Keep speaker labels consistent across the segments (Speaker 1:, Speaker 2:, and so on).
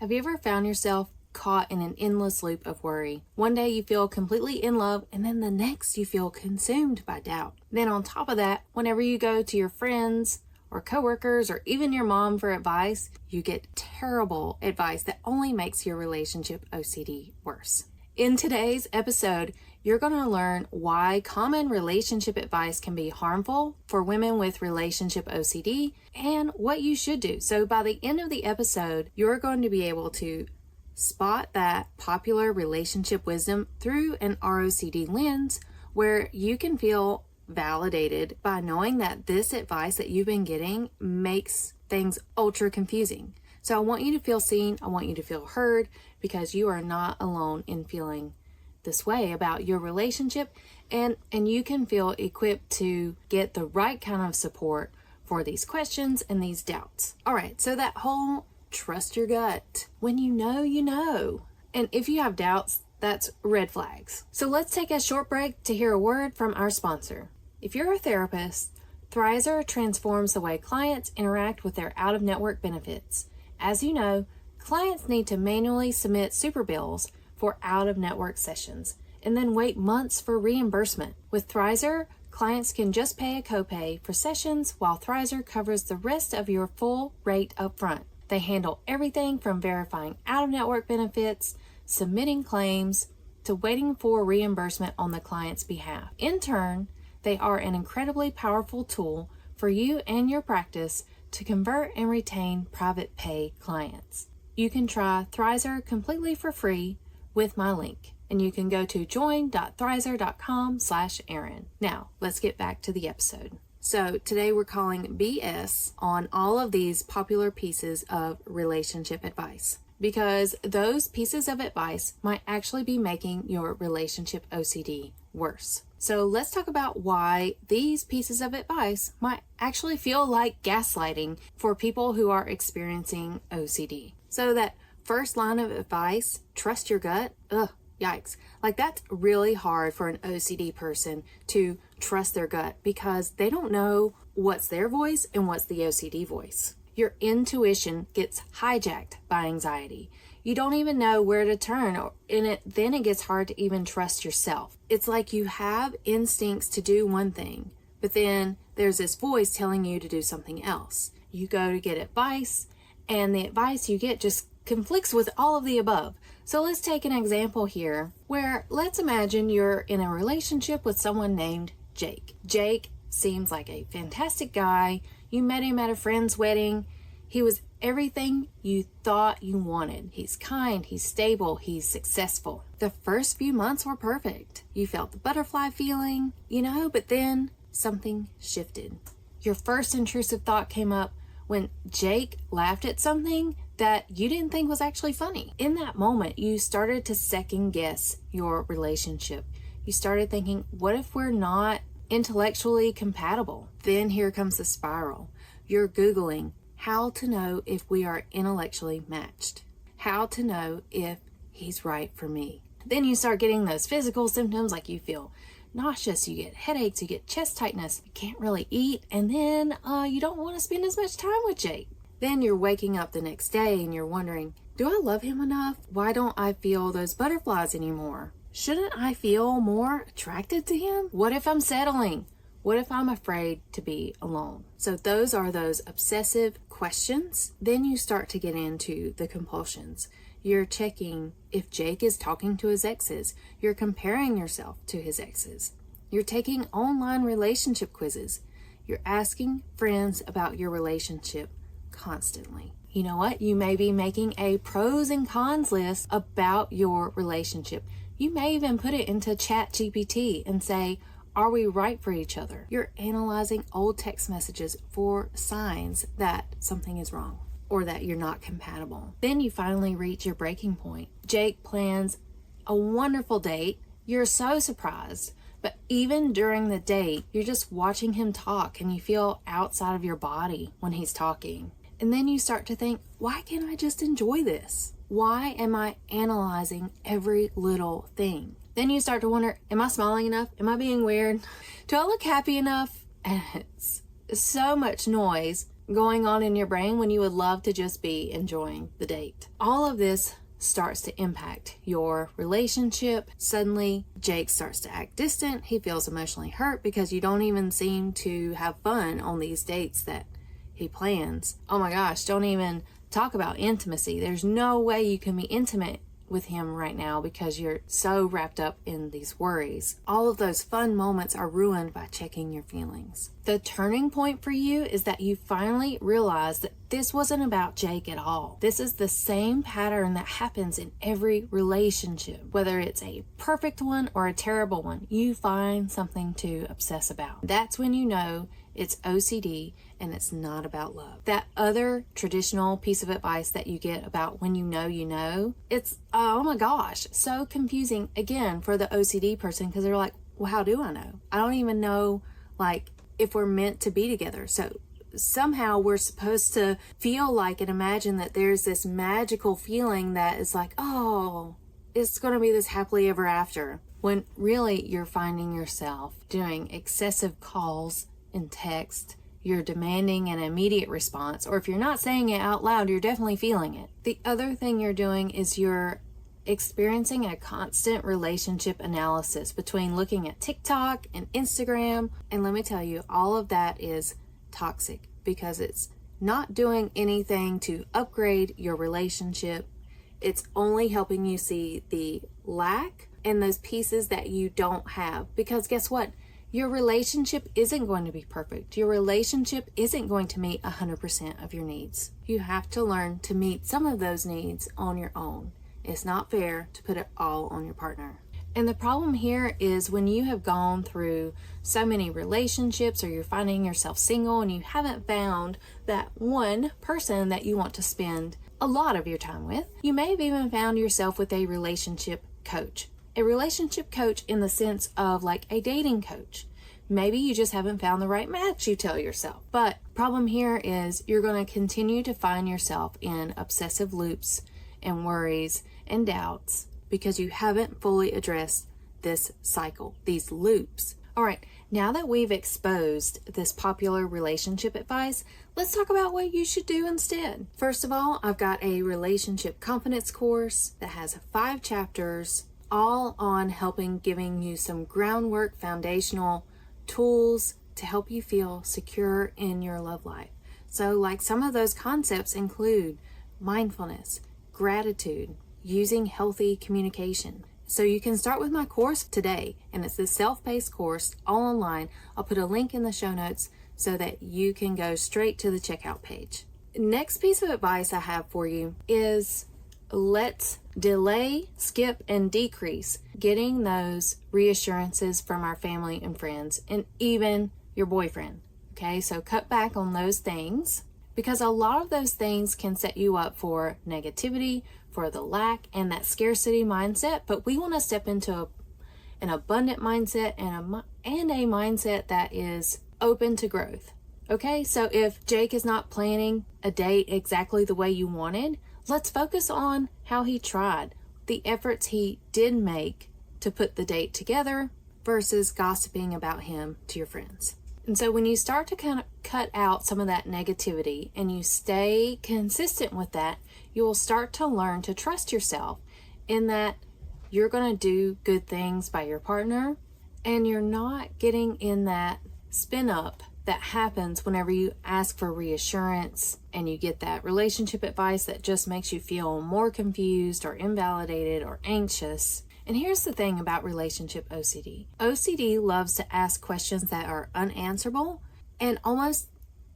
Speaker 1: Have you ever found yourself caught in an endless loop of worry? One day you feel completely in love, and then the next you feel consumed by doubt. Then on top of that, whenever you go to your friends or coworkers or even your mom for advice, you get terrible advice that only makes your relationship OCD worse. In today's episode, you're going to learn why common relationship advice can be harmful for women with relationship OCD and what you should do. So by the end of the episode, you're going to be able to spot that popular relationship wisdom through an ROCD lens where you can feel validated by knowing that this advice that you've been getting makes things ultra confusing. So I want you to feel seen. I want you to feel heard because you are not alone in feeling this way about your relationship, and you can feel equipped to get the right kind of support for these questions and these doubts. All right, so that whole trust your gut. When you know, you know. And if you have doubts, that's red flags. So let's take a short break to hear a word from our sponsor. If you're a therapist, Thrizer transforms the way clients interact with their out-of-network benefits. As you know, clients need to manually submit super bills for out-of-network sessions and then wait months for reimbursement. With Thrizer, clients can just pay a copay for sessions while Thrizer covers the rest of your full rate up front. They handle everything from verifying out-of-network benefits, submitting claims, to waiting for reimbursement on the client's behalf. In turn, they are an incredibly powerful tool for you and your practice to convert and retain private pay clients. You can try Thrizer completely for free with my link, and you can go to join.thrizer.com/Erin. Now, let's get back to the episode. So today we're calling BS on all of these popular pieces of relationship advice, because those pieces of advice might actually be making your relationship OCD worse. So let's talk about why these pieces of advice might actually feel like gaslighting for people who are experiencing OCD. So that first line of advice, trust your gut, yikes. Like, that's really hard for an OCD person to trust their gut because they don't know what's their voice and what's the OCD voice. Your intuition gets hijacked by anxiety. You don't even know where to turn, then it gets hard to even trust yourself. It's like you have instincts to do one thing, but then there's this voice telling you to do something else. You go to get advice, and the advice you get just conflicts with all of the above. So let's take an example here where let's imagine you're in a relationship with someone named Jake. Jake seems like a fantastic guy. You met him at a friend's wedding. He was everything you thought you wanted. He's kind, he's stable, he's successful. The first few months were perfect. You felt the butterfly feeling, but then something shifted. Your first intrusive thought came up when Jake laughed at something that you didn't think was actually funny. In that moment, you started to second guess your relationship. You started thinking, what if we're not intellectually compatible? Then here comes the spiral. You're Googling how to know if we are intellectually matched, how to know if he's right for me. Then you start getting those physical symptoms, like you feel nauseous, you get headaches, you get chest tightness, you can't really eat, and then you don't want to spend as much time with Jake. Then you're waking up the next day and you're wondering, do I love him enough? Why don't I feel those butterflies anymore? Shouldn't I feel more attracted to him? What if I'm settling? What if I'm afraid to be alone? So those are those obsessive questions. Then you start to get into the compulsions. You're checking if Jake is talking to his exes. You're comparing yourself to his exes. You're taking online relationship quizzes. You're asking friends about your relationship constantly. You know what? You may be making a pros and cons list about your relationship. You may even put it into ChatGPT and say, are we right for each other? You're analyzing old text messages for signs that something is wrong or that you're not compatible. Then you finally reach your breaking point. Jake plans a wonderful date. You're so surprised. But even during the date, you're just watching him talk and you feel outside of your body when he's talking. And then you start to think, why can't I just enjoy this? Why am I analyzing every little thing? Then you start to wonder, am I smiling enough? Am I being weird? Do I look happy enough? And it's so much noise going on in your brain when you would love to just be enjoying the date. All of this starts to impact your relationship. Suddenly, Jake starts to act distant. He feels emotionally hurt because you don't even seem to have fun on these dates that he plans. Oh my gosh, don't even talk about intimacy. There's no way you can be intimate with him right now because you're so wrapped up in these worries. All of those fun moments are ruined by checking your feelings. The turning point for you is that you finally realize that this wasn't about Jake at all. This is the same pattern that happens in every relationship. Whether it's a perfect one or a terrible one, you find something to obsess about. That's when you know it's OCD and it's not about love. That other traditional piece of advice that you get about when you know, it's, oh my gosh, so confusing again for the OCD person because they're like, well, how do I know? I don't even know, like, if we're meant to be together. So somehow we're supposed to feel like and imagine that there's this magical feeling that is like, oh, it's going to be this happily ever after. When really you're finding yourself doing excessive calls and text. You're demanding an immediate response, or if you're not saying it out loud, you're definitely feeling it. The other thing you're doing is you're experiencing a constant relationship analysis between looking at TikTok and Instagram. And let me tell you, all of that is toxic because it's not doing anything to upgrade your relationship. It's only helping you see the lack and those pieces that you don't have. Because guess what? Your relationship isn't going to be perfect. Your relationship isn't going to meet 100% of your needs. You have to learn to meet some of those needs on your own. It's not fair to put it all on your partner. And the problem here is when you have gone through so many relationships or you're finding yourself single and you haven't found that one person that you want to spend a lot of your time with, you may have even found yourself with a relationship coach. A relationship coach in the sense of like a dating coach. Maybe you just haven't found the right match, you tell yourself. But problem here is you're going to continue to find yourself in obsessive loops and worries and doubts because you haven't fully addressed this cycle, these loops. All right, now that we've exposed this popular relationship advice, let's talk about what you should do instead. First of all, I've got a relationship confidence course that has 5 chapters all on giving you some groundwork, foundational tools to help you feel secure in your love life. So like some of those concepts include mindfulness, gratitude, using healthy communication. So you can start with my course today, and it's the self-paced course all online. I'll put a link in the show notes so that you can go straight to the checkout page. Next piece of advice I have for you is let's delay, skip, and decrease getting those reassurances from our family and friends and even your boyfriend. Okay, so cut back on those things because a lot of those things can set you up for negativity, for the lack, and that scarcity mindset. But we want to step into an abundant mindset and a mindset that is open to growth. Okay, so if Jake is not planning a date exactly the way you wanted, let's focus on how he tried, the efforts he did make to put the date together versus gossiping about him to your friends. And so when you start to kind of cut out some of that negativity and you stay consistent with that, you will start to learn to trust yourself in that you're going to do good things by your partner and you're not getting in that spin up that happens whenever you ask for reassurance and you get that relationship advice that just makes you feel more confused or invalidated or anxious. And here's the thing about relationship OCD. OCD loves to ask questions that are unanswerable and almost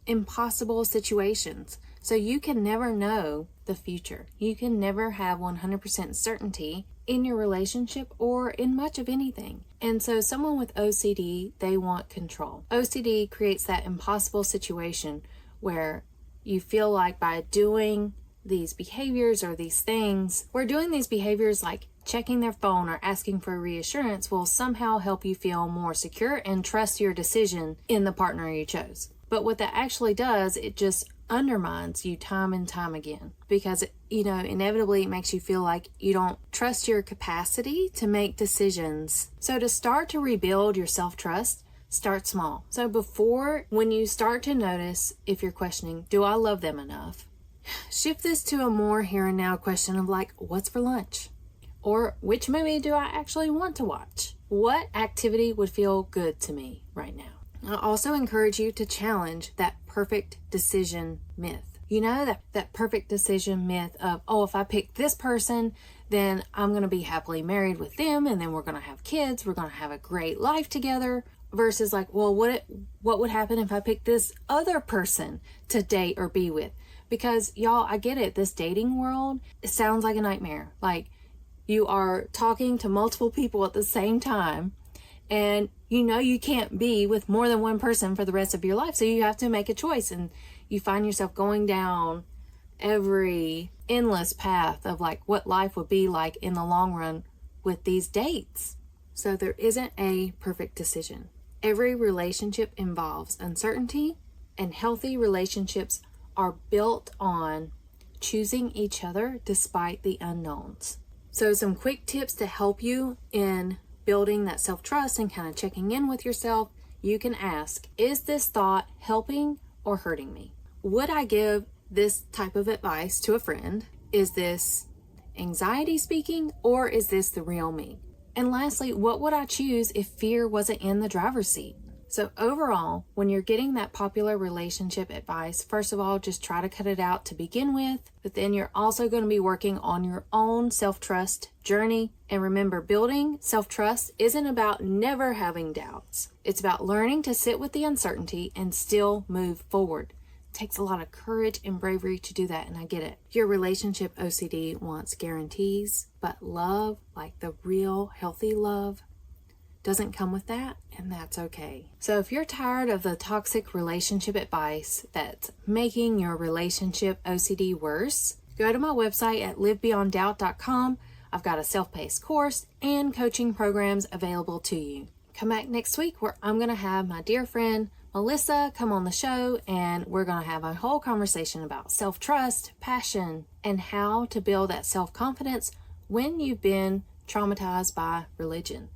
Speaker 1: impossible situations. So you can never know the future. You can never have 100% certainty in your relationship or in much of anything. And so someone with OCD, they want control. OCD creates that impossible situation where you feel like by doing these behaviors or these things, we're doing these behaviors like checking their phone or asking for reassurance will somehow help you feel more secure and trust your decision in the partner you chose. But what that actually does, it just undermines you time and time again because, inevitably it makes you feel like you don't trust your capacity to make decisions. So to start to rebuild your self-trust, start small. So when you start to notice, if you're questioning, do I love them enough? Shift this to a more here and now question of like, what's for lunch? Or which movie do I actually want to watch? What activity would feel good to me right now? I also encourage you to challenge that perfect decision myth. You know, that perfect decision myth of, oh, if I pick this person, then I'm going to be happily married with them, and then we're going to have kids, we're going to have a great life together, versus like, well, what would happen if I pick this other person to date or be with? Because y'all, I get it, this dating world, it sounds like a nightmare. Like, you are talking to multiple people at the same time, and you know you can't be with more than one person for the rest of your life. So you have to make a choice, and you find yourself going down every endless path of like what life would be like in the long run with these dates. So there isn't a perfect decision. Every relationship involves uncertainty, and healthy relationships are built on choosing each other despite the unknowns. So some quick tips to help you in building that self-trust and kind of checking in with yourself. You can ask, is this thought helping or hurting me? Would I give this type of advice to a friend? Is this anxiety speaking, or is this the real me? And lastly, what would I choose if fear wasn't in the driver's seat? So overall, when you're getting that popular relationship advice, first of all, just try to cut it out to begin with, but then you're also going to be working on your own self-trust journey. And remember, building self-trust isn't about never having doubts. It's about learning to sit with the uncertainty and still move forward. It takes a lot of courage and bravery to do that, and I get it. Your relationship OCD wants guarantees, but love, like the real healthy love, doesn't come with that, and that's okay. So if you're tired of the toxic relationship advice that's making your relationship OCD worse, go to my website at livebeyonddoubt.com. I've got a self-paced course and coaching programs available to you. Come back next week where I'm going to have my dear friend Melissa come on the show, and we're going to have a whole conversation about self-trust, passion, and how to build that self-confidence when you've been traumatized by religion.